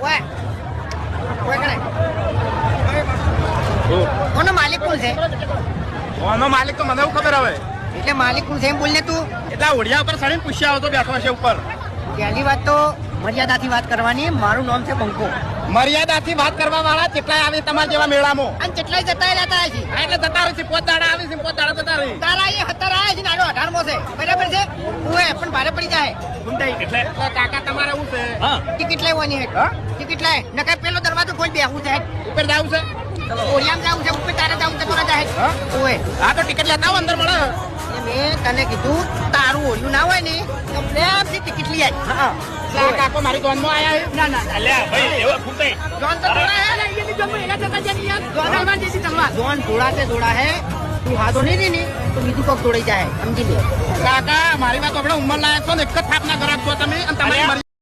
ઓય ઓય કરે કોનો માલિક કોણ છે? કોનો માલિક તો મને એવું ખબર હવે. એટલે માલિક કોણ છે એમ બોલને તું. એટલે ઓડિયા ઉપર સડીને પૂછ્યા આવતો બેઠો હશે ઉપર. પહેલી વાત તો મર્યાદાથી વાત કરવાની. મારું નામ છે બંકો. મર્યાદાથી વાત કરવા વાળા કેટલાય આવે તમારા જેવા મેળામાં. અને કેટલાય જતા રહેતા છે. હા, એટલે જતા રહે છે. પોત દાડા આવે છે, પોત દાડા જતા રહે. તારા એ 17 આવે છે નાનો 18મો છે બરાબર છે. ઓય પણ ભારે પડી જાય. એટલે કાકા તમારે એવું છે. ટિકિટ લેવાની હે. ટિકિટ લાય નકર પેલો દરવાજો ખોલ બેહું છે. ઉપર જાવું છે. ઓરિયામ જાવું છે. ઉપર તારે જાવું છે તોરા જાય. ઓય હા, તો ટિકિટ લેતા આવો અંદર મળે. મેં તને કીધું તારું ઓરિયું ના હોય ને તો પ્લેનથી ટિકિટ લઈ આવી. હા કાકો મારી દોનમાં આયા છે. ના ના અલ્યા ભાઈ એવો ખૂટે. જોન તો થોડા હે ને ये जो मेरा जगह जनी है जोन में जैसी तलवार जोन थोड़ा से थोड़ा है તું હાથો નહીં રે ને તો બીજું કોક તોડાઈ જાય સમજી લે. કાકા મારી વાત આપણે ઉંમર લાયક છો ને એક જ થાપના ગ્રાહક છો તમે અને તમારી